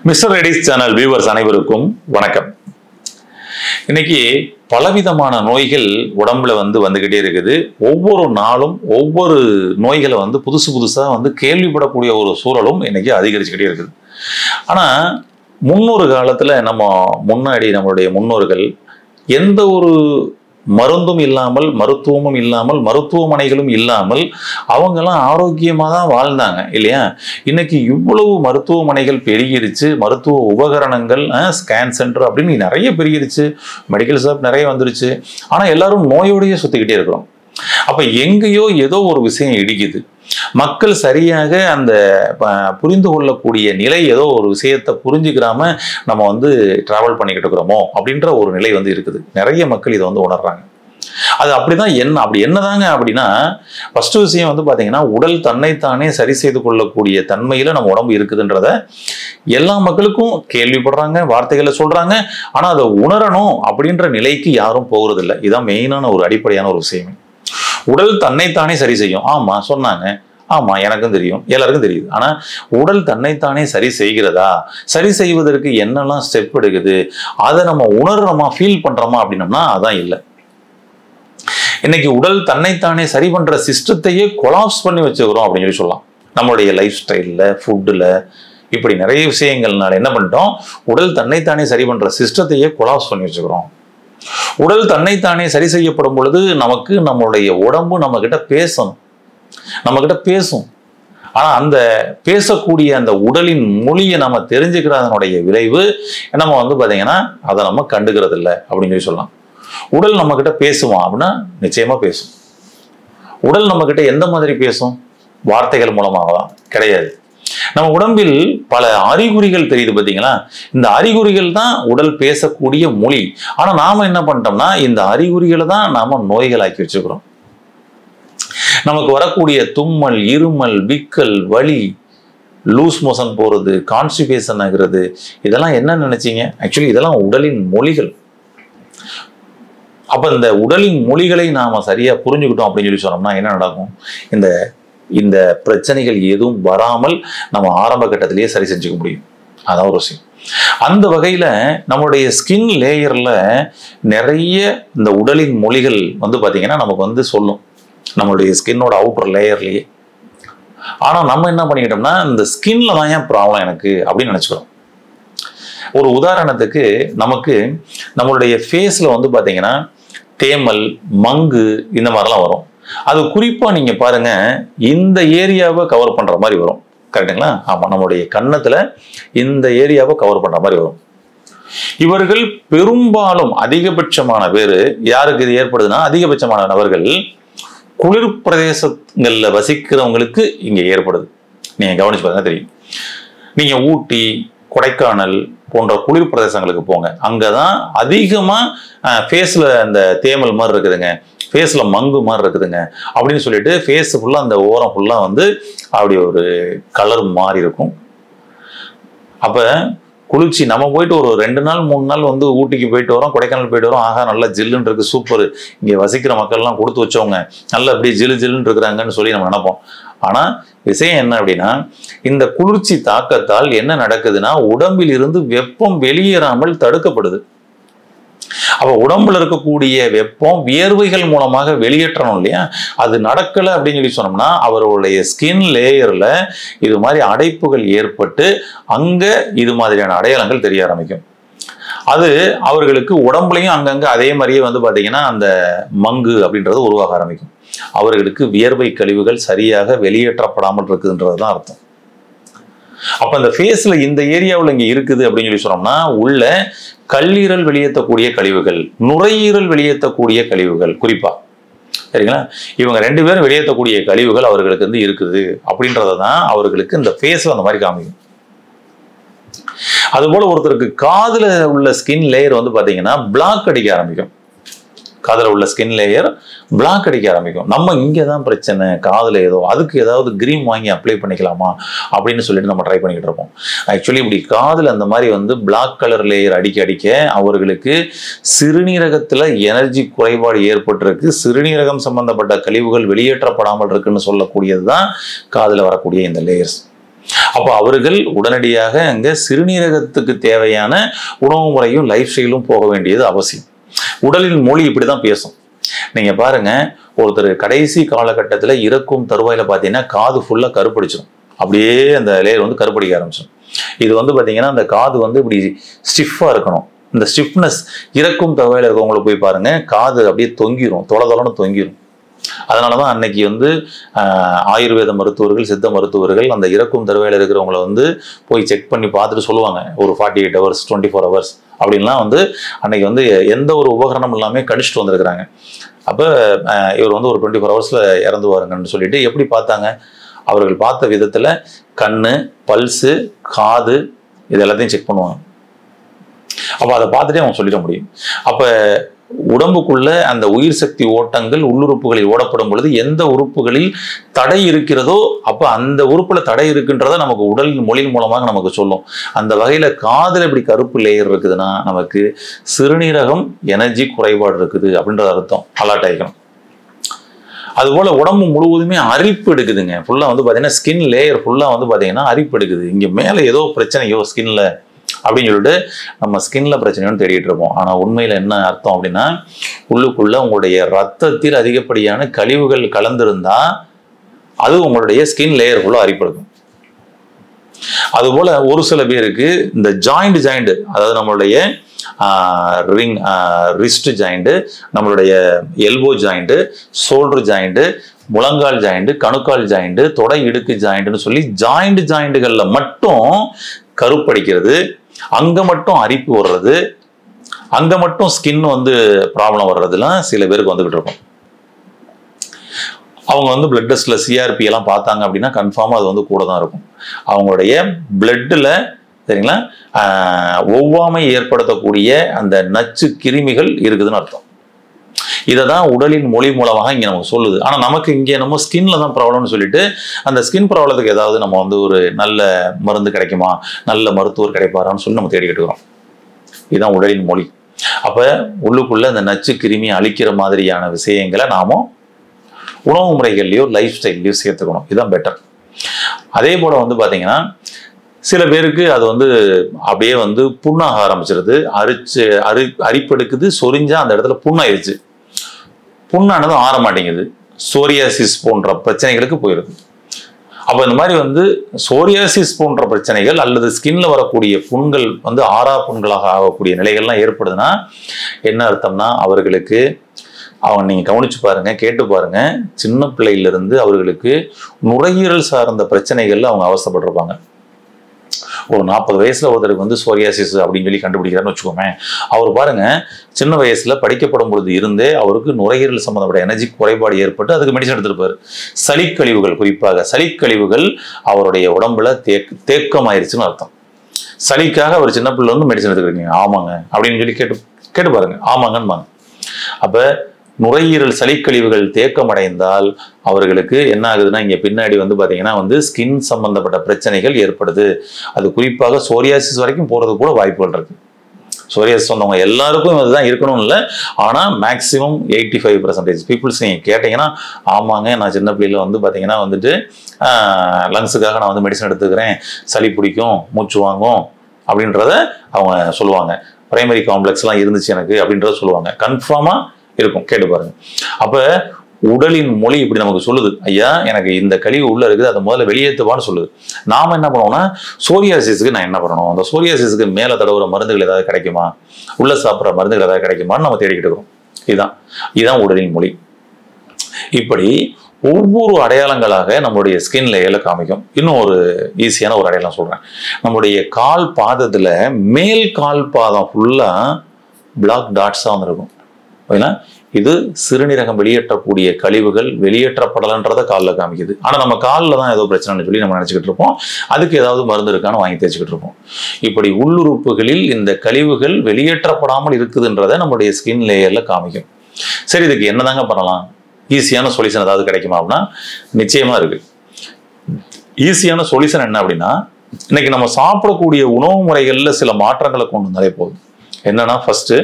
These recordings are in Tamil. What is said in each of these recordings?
மிஸ்டர் ரெடிஸ் சேனல் வியூவர்ஸ் அனைவருக்கும் வணக்கம். இன்னைக்கு பலவிதமான நோய்கள் உடம்புல வந்துகிட்டே இருக்குது. ஒவ்வொரு நாளும் ஒவ்வொரு நோய்களை புதுசா கேள்விப்படக்கூடிய ஒரு சூழலும் இன்னைக்கு அதிகரிச்சுக்கிட்டே இருக்குது. ஆனா முன்னொரு காலத்துல நம்மளுடைய முன்னோர்கள் எந்த ஒரு மருந்தும் இல்லாமல், மருத்துவமும் இல்லாமல், மருத்துவமனைகளும் இல்லாமல் அவங்கெல்லாம் ஆரோக்கியமாக தான் வாழ்ந்தாங்க இல்லையா? இன்னைக்கு இவ்வளவு மருத்துவமனைகள் பெருகிருச்சு, மருத்துவ உபகரணங்கள், ஸ்கேன் சென்டர் அப்படின்னு நிறைய பெருகிருச்சு, மெடிக்கல் ஷாப் நிறைய வந்துருச்சு. ஆனால் எல்லாரும் நோயோடையே சுற்றிக்கிட்டே இருக்கிறோம். அப்போ எங்கேயோ ஏதோ ஒரு விஷயம் இடிக்குது. மக்கள் சரியாக அந்த புரிந்து கொள்ளக்கூடிய நிலை, ஏதோ ஒரு விஷயத்தை புரிஞ்சுக்கிறாம நம்ம டிராவல் பண்ணிக்கிட்டு இருக்கிறோமோ அப்படின்ற ஒரு நிலை இருக்குது. நிறைய மக்கள் இதை உணர்றாங்க. அது அப்படிதான். அப்படி என்னதாங்க அப்படின்னா, ஃபர்ஸ்ட் விஷயம் பாத்தீங்கன்னா, உடல் தன்னைத்தானே சரி செய்து கொள்ளக்கூடிய தன்மையில நம்ம உடம்பு இருக்குதுன்றத எல்லா மக்களுக்கும் கேள்விப்படுறாங்க, வார்த்தைகளை சொல்றாங்க. ஆனா அதை உணரணும் அப்படின்ற நிலைக்கு யாரும் போகிறது இல்லை. இதுதான் மெயினான ஒரு அடிப்படையான ஒரு விஷயம். உடல் தன்னைத்தானே சரி செய்யும். ஆமா சொன்னாங்க, ஆமா எனக்கும் தெரியும், எல்லாருக்கும் தெரியுது. ஆனா உடல் தன்னைத்தானே சரி செய்கிறதா, சரி செய்வதற்கு என்னெல்லாம் ஸ்டெப் எடுக்குது, அதை நம்ம உணர்றோமா, ஃபீல் பண்றோமா அப்படின்னோம்னா அதான் இல்லை. இன்னைக்கு உடல் தன்னைத்தானே சரி பண்ற சிஸ்டத்தையே கொலாப்ஸ் பண்ணி வச்சுக்கிறோம் அப்படின்னு சொல்லலாம். நம்மளுடைய லைஃப் ஸ்டைல்ல, ஃபுட்டுல, இப்படி நிறைய விஷயங்கள்னால என்ன பண்ணிட்டோம், உடல் தன்னைத்தானே சரி பண்ற சிஸ்டத்தையே கொலாப்ஸ் பண்ணி வச்சுக்கிறோம். உடல் தன்னைத்தானே சரி செய்யப்படும் பொழுது நமக்கு நம்மளுடைய உடம்பு நம்ம கிட்ட பேசும். ஆனா அந்த பேசக்கூடிய அந்த உடலின் மொழியை நம்ம தெரிஞ்சுக்கிறதனுடைய விளைவு நம்ம பாத்தீங்கன்னா அதை நம்ம கண்டுக்கிறது இல்லை அப்படின்னு சொல்லலாம். உடல் நம்ம கிட்ட பேசுவோம் அப்படின்னா நிச்சயமா பேசும். உடல் நம்ம கிட்ட எந்த மாதிரி பேசும்? வார்த்தைகள் மூலமாக தான் கிடையாது. நம்ம உடம்பில் பல அறிகுறிகள் தெரியுது பார்த்தீங்களா? இந்த அறிகுறிகள் தான் உடல் பேசக்கூடிய மொழி. ஆனா நாம என்ன பண்ணிட்டோம்னா, இந்த அறிகுறிகளை தான் நாம நோய்களாக்கி வச்சுக்கிறோம். நமக்கு வரக்கூடிய தும்மல், இருமல், விக்கல், வலி, லூஸ் மோஷன் போறது, கான்ஸ்டிபேஷன் ஆகிறது, இதெல்லாம் என்ன நினைச்சீங்க? ஆக்சுவலி இதெல்லாம் உடலின் மொழிகள். அப்ப இந்த உடலின் மொழிகளை நாம சரியா புரிஞ்சுக்கிட்டோம் அப்படின்னு சொன்னோம்னா என்ன நடக்கும்? இந்த பிரச்சனைகள் எதுவும் வராமல் நம்ம ஆரம்ப கட்டத்திலேயே சரி செஞ்சுக்க முடியும். அதான் ஒரு விஷயம். அந்த வகையில நம்மளுடைய ஸ்கின் லேயர்ல நிறைய இந்த உடலின் மொழிகள் பாத்தீங்கன்னா நமக்கு சொல்லும், நம்மளுடைய ஸ்கின்னோட அவுட்டர் லேயர்லயே. ஆனா நம்ம என்ன பண்ணிக்கிட்டோம்னா, இந்த ஸ்கின்ல தான் ஏன் ப்ராப்ளம் எனக்கு அப்படின்னு நினைச்சுக்கிறோம். ஒரு உதாரணத்துக்கு நமக்கு நம்மளுடைய ஃபேஸ்ல பாத்தீங்கன்னா தேமல், மங்கு இந்த மாதிரிலாம் வரும். அது குறிப்பா நீங்க பாருங்க, இந்த ஏரியாவை கவர் பண்ற மாதிரி வரும். கரெக்டுங்களா? ஆமா, நம்மளுடைய கன்னத்துல இந்த ஏரியாவை கவர் பண்ற மாதிரி வரும். இவர்கள் பெரும்பாலும் அதிகபட்சமான பேரு யாருக்கு இது ஏற்படுதுன்னா, அதிகபட்சமான நபர்கள் குளிர் பிரதேசங்கள்ல வசிக்கிறவங்களுக்கு இங்க ஏற்படுது. நீங்க கவனிச்சு பாருங்க தெரியும். நீங்க ஊட்டி, கொடைக்கானல் போன்ற குளிர் பிரதேசங்களுக்கு போங்க, அங்கதான் அதிகமா ஃபேஸ்ல அந்த தேமல் மாதிரி இருக்குதுங்க, ஃபேஸ்ல மங்கு மாதிரி இருக்குதுங்க அப்படின்னு சொல்லிட்டு ஃபேஸ் ஃபுல்லா அந்த ஓரம் ஃபுல்லா அப்படி ஒரு கலர் மாறி இருக்கும். அப்ப குளிர்ச்சி நம்ம போயிட்டு ஒரு 2 நாள் 3 நாள் ஊட்டிக்கு போயிட்டு வரோம், கொடைக்கானல் போயிட்டு வரோம், ஆகா நல்லா ஜில்லுன்னு இருக்கு, சூப்பர், இங்க வசிக்கிற மக்கள்லாம் கொடுத்து வச்சவங்க நல்லா அப்படி ஜில்லுன்னு இருக்கிறாங்கன்னு சொல்லி நம்ம நினைப்போம். ஆனா விஷயம் என்ன அப்படின்னா, இந்த குளிர்ச்சி தாக்கத்தால் என்ன நடக்குதுன்னா, உடம்பில் இருந்து வெப்பம் வெளியேறாமல் தடுக்கப்படுது. அப்ப உடம்புல இருக்கக்கூடிய வெப்பம் வியர்வைகள் மூலமாக வெளியேற்றணும் இல்லையா? அது நடக்கல அப்படின்னு சொன்னோம்னா, அவர்களுடைய ஸ்கின் லேயர்ல இது மாதிரி அடைப்புகள் ஏற்பட்டு அங்க இது மாதிரியான அடையாளங்கள் தெரிய ஆரம்பிக்கும். அது அவர்களுக்கு உடம்புலையும் அங்கங்க அதே மாதிரியே பாத்தீங்கன்னா அந்த மங்கு அப்படின்றது உருவாக ஆரம்பிக்கும். அவர்களுக்கு வியர்வை கழிவுகள் சரியாக வெளியேற்றப்படாமல் இருக்குதுன்றதுதான் அர்த்தம். அப்ப அந்த ஃபேஸ்ல இந்த ஏரியாவில் இங்க இருக்குது அப்படின்னு சொன்னோம்னா, உள்ள கல்லீரல் வெளியேற்றக்கூடிய கழிவுகள், நுரையீரல் வெளியேற்றக்கூடிய கழிவுகள், குறிப்பா சரிங்களா, இவங்க 2 பேரும் வெளியேற்றக்கூடிய கழிவுகள் அவர்களுக்கு இருக்குது அப்படின்றதான் அவர்களுக்கு இந்த ஃபேஸ்ல அந்த மாதிரி காமிக்கும். அது போல ஒருத்தருக்கு காதுல உள்ள ஸ்கின் லேயர் பாத்தீங்கன்னா பிளாக் அடிக்க ஆரம்பிக்கும். காதுல உள்ள ஸ்கின் லேயர் பிளாக் அடிக்க ஆரம்பிக்கும். நம்ம இங்கதான் பிரச்சனை, காதுல ஏதோ, அதுக்கு ஏதாவது கிரீம் வாங்கி அப்ளை பண்ணிக்கலாமா அப்படின்னு சொல்லிட்டு நம்ம ட்ரை பண்ணிக்கிட்டு இருப்போம். ஆக்சுவலி இப்படி காதுல அந்த மாதிரி பிளாக் கலர் லேயர் அடிக்க அவர்களுக்கு சிறுநீரகத்துல எனர்ஜி குறைபாடு ஏற்பட்டிருக்கு, சிறுநீரகம் சம்பந்தப்பட்ட கழிவுகள் வெளியேற்றப்படாமல் இருக்குன்னு சொல்லக்கூடியதுதான் காதுல வரக்கூடிய இந்த லேயர்ஸ். அப்போ அவர்கள் உடனடியாக அங்க சிறுநீரகத்துக்கு தேவையான உணவு முறையும் லைஃப் ஸ்டைலும் போக வேண்டியது அவசியம். உடலின் மொழி இப்படிதான் பேசும். நீங்க பாருங்க, ஒருத்தர் கடைசி காலகட்டத்துல இறக்கும் தருவாயில பாத்தீங்கன்னா காது ஃபுல்லா கருப்படிச்சிடும். அப்படியே அந்த லேயர் வந்து கருப்படிக்க ஆரம்பிச்சிடும். இது வந்து பாத்தீங்கன்னா அந்த காது வந்து இப்படி ஸ்டிஃபா இருக்கணும். இந்த ஸ்டிஃப்னஸ் இறக்கும் தருவாயில இருக்கவங்களுக்கு போய் பாருங்க, காது அப்படியே தொங்கிரும், தொலைதொலன்னு தொங்கிரும். அதனாலதான் அன்னைக்கு வந்து ஆயுர்வேத மருத்துவர்கள், சித்த மருத்துவர்கள் அந்த இறக்கும் தருவாயில இருக்கிறவங்களை வந்து போய் செக் பண்ணி பார்த்துட்டு சொல்லுவாங்க, ஒரு 48 hours 24 hours அப்படின்லாம் வந்து அன்னைக்கு வந்து எந்த ஒரு உபகரணம் எல்லாமே கடிச்சிட்டு வந்திருக்கிறாங்க. அப்ப இவர் வந்து ஒரு 24 hours இறந்துவாருங்கன்னு சொல்லிட்டு எப்படி பார்த்தாங்க? அவர்கள் பார்த்த விதத்துல கண்ணு, பல்ஸு, காது இது எல்லாத்தையும் செக் பண்ணுவாங்க. அப்ப அதை பார்த்துட்டே அவங்க சொல்லிட முடியும். அப்ப உடம்புக்குள்ள அந்த உயிர் சக்தி ஓட்டங்கள் உள்ளுறுப்புகளில் ஓடப்படும் பொழுது எந்த உறுப்புகளில் தடை இருக்கிறதோ அப்ப அந்த உறுப்புல தடை இருக்குன்றத நமக்கு உடல் மொழியின் மூலமாக நமக்கு சொல்லும். அந்த வகையில காதுல இப்படி கருப்பு லேயர் இருக்குதுன்னா நமக்கு சிறுநீரகம் எனர்ஜி குறைபாடு இருக்குது அப்படின்றது அர்த்தம். அலர்ட் ஆகிக்கணும். அதுபோல உடம்பு முழுவதுமே அரிப்பு எடுக்குதுங்க. ஃபுல்லா வந்து பாத்தீங்கன்னா ஸ்கின் லேயர் ஃபுல்லா வந்து பாத்தீங்கன்னா அரிப்பு எடுக்குது. இங்க மேல ஏதோ பிரச்சனையோ ஸ்கின்ல அப்படின்னு சொல்லிட்டு நம்ம ஸ்கின்ல பிரச்சனையோன்னு தேடிட்டு இருப்போம். ஆனா உண்மையில என்ன அர்த்தம் அப்படின்னா, உள்ளுக்குள்ள உங்களுடைய ரத்தத்தில் அதிகப்படியான கழிவுகள் கலந்திருந்தா அது உங்களுடைய ஸ்கின் லேயருக்குள்ள அரிப்படுக்கும். அதுபோல ஒரு சில பேருக்கு இந்த ஜாயிண்ட் அதாவது நம்மளுடைய ரிஸ்ட் ஜாயிண்ட், நம்மளுடைய எல்போ ஜாயிண்ட், ஷோல்டர் ஜாயிண்ட், முழங்கால் ஜாயிண்ட், கணுக்கால் ஜாயிண்ட், தொடை இடுக்கு ஜாயிண்ட்னு சொல்லி ஜாயிண்ட்கள்ல மட்டும் கருப்படிக்கிறது, அங்க மட்டும் அரிப்பு வர்றது, அங்க மட்டும் ஸ்கின் வந்து ப்ராப்ளம் வர்றதுலாம் சில பேருக்கு வந்துகிட்டு இருக்கும். அவங்க வந்து பிளட் டெஸ்ட்ல சிஆர்பி எல்லாம் பார்த்தாங்க அப்படின்னா கன்ஃபார்மா அது வந்து கூட தான் இருக்கும். அவங்களுடைய பிளட்ல சரிங்களா ஒவ்வாமை ஏற்படுத்தக்கூடிய அந்த நச்சு கிருமிகள் இருக்குதுன்னு அர்த்தம். இதை தான் உடலின் மொழி மூலமாக இங்க நமக்கு சொல்லுது. ஆனா நமக்கு இங்கே நம்ம ஸ்கின்ல தான் ப்ராப்ளம்னு சொல்லிட்டு அந்த ஸ்கின் ப்ராப்ளத்துக்கு ஏதாவது நம்ம வந்து ஒரு நல்ல மருந்து கிடைக்குமா, நல்ல மருத்துவர் கிடைப்பாரான்னு சொல்லி நம்ம தேடிக்கிட்டு இருக்கிறோம். இதுதான் உடலின் மொழி. அப்ப உள்ளுக்குள்ள அந்த நச்சு கிருமி அழிக்கிற மாதிரியான விஷயங்களை நாம உணவு முறைகள்லயோ லைஃப் ஸ்டைல்லையோ சேர்த்துக்கணும். இதுதான் பெட்டர். அதே போல வந்து பாத்தீங்கன்னா சில பேருக்கு அது வந்து அப்படியே வந்து புண்ணாக ஆரம்பிச்சிருது, அரிப்பெடுக்குது, சொரிஞ்சா அந்த இடத்துல புண்ணாயிருச்சு, புண்ணானது ஆற மாட்டேங்குது, சோரியாசிஸ் போன்ற பிரச்சனைகளுக்கு போயிருது. அப்ப இந்த மாதிரி வந்து சோரியாசிஸ் போன்ற பிரச்சனைகள் அல்லது ஸ்கின்ல வரக்கூடிய புண்கள் வந்து ஆறா புண்களாக ஆகக்கூடிய நிலைகள்லாம் ஏற்படுதுன்னா என்ன அர்த்தம்னா, அவர்களுக்கு நீங்க கவனிச்சு பாருங்க, கேட்டு பாருங்க, சின்ன பிள்ளையில இருந்து அவர்களுக்கு நுரையீரல் சார்ந்த பிரச்சனைகள்ல அவங்க அவஸ்தைப்பட்டிருப்பாங்க. ஒரு 40 வயசுல ஒருத்தருக்கு வந்து சோரியாசிஸ் அப்படின்னு சொல்லி கண்டுபிடிக்கிறான்னு வச்சுக்கோமே, அவர் பாருங்க சின்ன வயசுல படிக்கப்படும் பொழுது இருந்தே அவருக்கு நுரையீரல் சம்பந்தப்பட்ட எனர்ஜி குறைபாடு ஏற்பட்டு அதுக்கு மெடிசன் எடுத்துருப்பாரு. சளிக்கழிவுகள், குறிப்பாக சளிக்கழிவுகள் அவருடைய உடம்புல தேக்கமாயிருச்சுன்னு அர்த்தம். சளிக்காக அவர் சின்ன பிள்ளை வந்து மெடிசன் எடுத்துக்கிறீங்க, ஆமாங்க அப்படின்னு சொல்லி கேட்டு பாருங்க, ஆமாங்கன்னு. அப்ப நுரையீரல் சளிக்கழிவுகள் தேக்கமடைந்தால் அவர்களுக்கு என்ன ஆகுதுன்னா இங்க பின்னாடி வந்து பாத்தீங்கன்னா வந்து ஸ்கின் சம்பந்தப்பட்ட பிரச்சனைகள் ஏற்படுது. அது குறிப்பாக சோரியாசிஸ் வரைக்கும் போறது கூட வாய்ப்புகள் இருக்கு. சோரியாசிஸ் வந்தவங்க எல்லாருக்கும் இதுதான் இருக்கணும் இல்லை, ஆனா மேக்சிமம் 85% பீப்புள்ஸ் நீங்க கேட்டீங்கன்னா ஆமாங்க நான் சின்ன பிள்ளையில வந்து பாத்தீங்கன்னா வந்துட்டு லங்ஸுக்காக நான் வந்து மெடிசன் எடுத்துக்கிறேன், சளி பிடிக்கும், மூச்சு வாங்கும் அப்படின்றத அவங்க சொல்லுவாங்க. பிரைமரி காம்ப்ளெக்ஸ் எல்லாம் இருந்துச்சு எனக்கு அப்படின்றத சொல்லுவாங்க. கன்ஃபார்மா இருக்கும், கேட்டு பாருங்க. அப்ப உடலின் மொழி இப்படி நமக்கு சொல்லுது, ஐயா எனக்கு இந்த கழிவு உள்ள இருக்குது, அதை முதல்ல வெளியேற்றுவான்னு சொல்லுது. நாம என்ன பண்ணுவோம்னா சோரியாசிஸுக்கு நான் என்ன பண்ணணும், அந்த சோரியாசிஸுக்கு மேல தடவுற மருந்துகள் ஏதாவது கிடைக்குமா, உள்ள சாப்பிட்ற மருந்துகள் ஏதாவது கிடைக்குமான்னு நம்ம தேடிக்கிட்டு இருக்கோம். இதுதான் உடலின் மொழி. இப்படி ஒவ்வொரு அடையாளங்களாக நம்மளுடைய ஸ்கின் லேயர்ல காமிக்கும். இன்னும் ஒரு ஈஸியான ஒரு அடையாளம் சொல்றேன். நம்மளுடைய கால் பாதத்துல மேல் கால் பாதம் ஃபுல்லா பிளாக் டாட்ஸா வந்துருக்கும். இது சிறுநீரகம் வெளியேற்றக்கூடிய கழிவுகள் வெளியேற்றப்படலன்றத காலில் காமிக்குது. ஆனா நம்ம காலில் தான் ஏதோ பிரச்சனைன்னு சொல்லி நம்ம நினைச்சுக்கிட்டு இருப்போம். அதுக்கு ஏதாவது மருந்து இருக்கான்னு வாங்கி தேய்ச்சிக்கிட்டு இருப்போம். இப்படி உள்ளுறுப்புகளில் இந்த கழிவுகள் வெளியேற்றப்படாமல் இருக்குதுன்றத நம்மளுடைய ஸ்கின் லேயர்ல காமிக்கும். சரி, இதுக்கு என்னதாங்க பண்ணலாம்? ஈஸியான சொல்யூஷன் ஏதாவது கிடைக்குமா அப்படின்னா நிச்சயமா இருக்கு. ஈஸியான சொல்யூஷன் என்ன அப்படின்னா, இன்னைக்கு நம்ம சாப்பிடக்கூடிய உணவு முறைகள்ல சில மாற்றங்களை கொண்டு வந்தாலே போதும். என்னன்னா, ஃபர்ஸ்ட்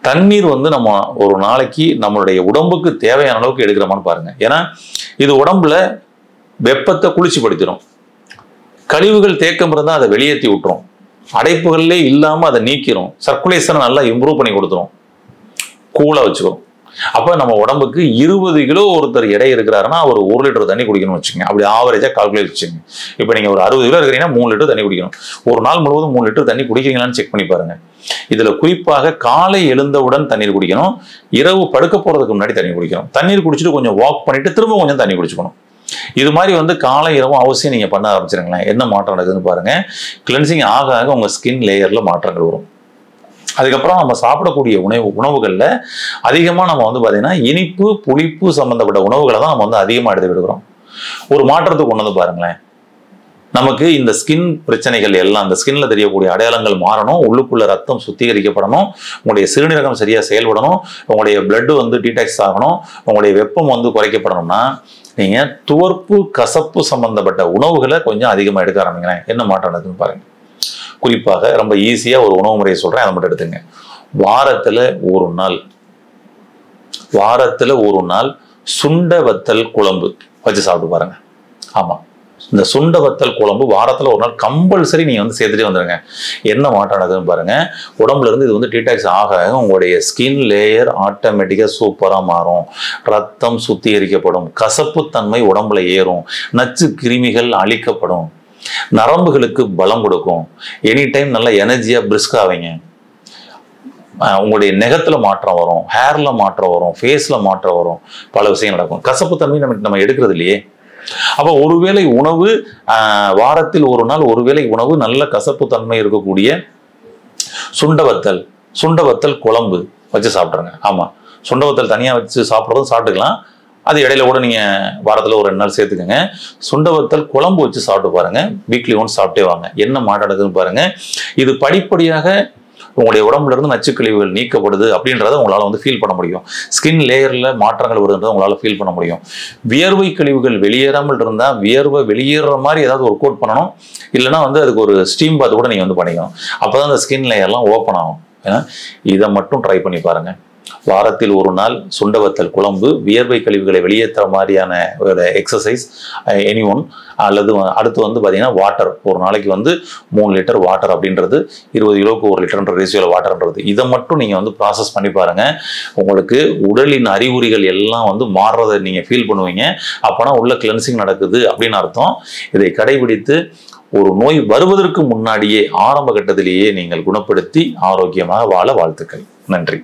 தண்ணீர் வந்து நம்ம ஒரு நாளைக்கு நம்மளுடைய உடம்புக்கு தேவையான அளவுக்கு எடுக்கிறோமான்னு பாருங்க. ஏன்னா இது உடம்புல வெப்பத்தை குளிர்ச்சிப்படுத்திடும். கழிவுகள் தேக்கம் இருந்தால் அதை வெளியேற்றி விட்டுரும், அடைப்புகள்லே இல்லாமல் அதை நீக்கிறோம், சர்க்குலேஷனை நல்லா இம்ப்ரூவ் பண்ணி கொடுத்துரும், கூலாக வச்சுக்கிறோம். அப்போ நம்ம உடம்புக்கு 20 கிலோ ஒருத்தர் எடை இருக்கிறாருன்னா அவர் 1 லிட்டர் தண்ணி குடிக்கணும்னு வச்சுங்க. அப்படி ஆவரேஜாக கால்குலேட் வச்சுங்க. இப்போ நீங்கள் ஒரு 60 கிலோ இருக்கிறீங்கன்னா 3 லிட்டர் தண்ணி குடிக்கணும். ஒரு நாள் முழுவதும் 3 லிட்டர் தண்ணி குடிக்கிறீங்களான்னு செக் பண்ணி பாருங்க. இதுல குறிப்பாக காலை எழுந்தவுடன் தண்ணீர் குடிக்கணும், இரவு படுக்க போறதுக்கு முன்னாடி தண்ணி குடிக்கணும். தண்ணீர் குடிச்சிட்டு கொஞ்சம் வாக் பண்ணிட்டு திரும்ப கொஞ்சம் தண்ணி குடிச்சுக்கணும். இது மாதிரி காலை இரவும் அவசியம் நீங்க பண்ண ஆரம்பிச்சிருங்களேன். என்ன மாற்றம் நடக்குதுன்னு பாருங்க. கிளென்சிங் ஆக ஆக உங்க ஸ்கின் லேயர்ல மாற்றங்கள் வரும். அதுக்கப்புறம் நம்ம சாப்பிடக்கூடிய உணவுகள்ல அதிகமா நம்ம பாத்தீங்கன்னா இனிப்பு புளிப்பு சம்பந்தப்பட்ட உணவுகளை தான் நம்ம அதிகமா எடுத்துக்கிடுக்கிறோம். ஒரு மாற்றத்துக்கு கொண்டு பாருங்களேன். நமக்கு இந்த ஸ்கின் பிரச்சனைகள் எல்லாம், அந்த ஸ்கின்ல தெரியக்கூடிய அடையாளங்கள் மாறணும், உள்ளுக்குள்ள ரத்தம் சுத்திகரிக்கப்படணும், உங்களுடைய சிறுநீரகம் சரியா செயல்படணும், உங்களுடைய பிளட் டீடாக்ஸ் ஆகணும், உங்களுடைய வெப்பம் குறைக்கப்படணும்னா நீங்க துவர்ப்பு கசப்பு சம்பந்தப்பட்ட உணவுகளை கொஞ்சம் அதிகமா எடுக்க ஆரம்பிங்களேன். என்ன மாற்றம் நடக்குதுன்னு பாருங்க. குறிப்பாக ரொம்ப ஈஸியா ஒரு உணவு முறையை சொல்றேன், அதை மட்டும் எடுத்துங்க. வாரத்துல ஒரு நாள் சுண்ட வத்தல் குழம்பு வச்சு சாப்பிட்டு பாருங்க. ஆமா, இந்த சுண்ட வத்தல் குழம்பு வாரத்துல ஒரு நாள் கம்பல்சரி நீங்க சேர்த்துட்டே வந்துருங்க. என்ன மாற்றம் நடக்குதுன்னு பாருங்க. உடம்புல இருந்து இது டீடாக்ஸ் ஆக உங்களுடைய ஸ்கின் லேயர் ஆட்டோமேட்டிக்கா சூப்பரா மாறும், ரத்தம் சுத்திகரிக்கப்படும், கசப்பு தன்மை உடம்புல ஏறும், நச்சு கிருமிகள் அழிக்கப்படும், நரம்புகளுக்கு பலம் கொடுக்கும், எனி டைம் நல்ல எனர்ஜியா பிரிஸ்கா ஆவீங்க. உங்களுடைய நெகத்துல மாற்றம் வரும், ஹேர்ல மாற்றம் வரும், ஃபேஸ்ல மாற்றம் வரும், பல விஷயங்கள் நடக்கும். கசப்பு தன்மை நம்ம எடுக்கிறது இல்லையே. அப்ப ஒருவேளை உணவு வாரத்தில் ஒரு நாள் ஒருவேளை உணவு நல்ல கசப்பு தன்மை இருக்கக்கூடிய சுண்டவத்தல் குழம்பு வச்சு சாப்பிட்ருங்க. ஆமா, சுண்டவத்தல் தனியா வச்சு சாப்பிட்றதும் சாப்பிட்டுக்கலாம், அது இடையில கூட நீங்க வாரத்துல ஒரு 2 நாள் சேர்த்துக்கோங்க. சுண்டவத்தல் குழம்பு வச்சு சாப்பிட்டு பாருங்க. வீக்லி ஒன்ஸ் சாப்பிட்டே வாங்க. என்ன மாற்றம் நடக்குதுன்னு பாருங்க. இது படிப்படியாக உங்களுடைய உடம்புல இருந்து நச்சுக்கழிவுகள் நீக்கப்படுது அப்படின்றத உங்களால ஃபீல் பண்ண முடியும். ஸ்கின் லேயர்ல மாற்றங்கள் வருதுன்றதை உங்களால ஃபீல் பண்ண முடியும். வியர்வை கழிவுகள் வெளியேறாமல் இருந்தா வியர்வை வெளியேற மாதிரி ஏதாவது ஒரு கோட் பண்ணணும், இல்லைன்னா அதுக்கு ஒரு ஸ்டீம் பாத் கூட நீங்க பண்ணிக்கணும். அப்பதான் அந்த ஸ்கின் லேயர்லாம் ஓப்பன் ஆகும். இதை மட்டும் ட்ரை பண்ணி பாருங்க. வாரத்தில் ஒரு நாள் சுண்டவத்தல் குழம்பு, வியர்வை கழிவுகளை வெளியேற்ற மாதிரியான ஒரு எக்ஸசைஸ் எனி ஒன். அல்லது அடுத்து பாத்தீங்கன்னா வாட்டர், ஒரு நாளைக்கு 3 லிட்டர் வாட்டர் அப்படின்றது 20 கிலோக்கு 1 லிட்டர்ன்ற ரேஷியோல வாட்டர்ன்றது. இதை மட்டும் நீங்க ப்ராசஸ் பண்ணி பாருங்க. உங்களுக்கு உடலின் அறிகுறிகள் எல்லாம் மாறுறதை நீங்க ஃபீல் பண்ணுவீங்க. அப்பனா உள்ள கிளென்சிங் நடக்குது அப்படின்னு அர்த்தம். இதை கடைபிடித்து ஒரு நோய் வருவதற்கு முன்னாடியே ஆரம்ப கட்டத்திலேயே நீங்கள் குணப்படுத்தி ஆரோக்கியமாக வாழ வாழ்த்துக்கள். நன்றி.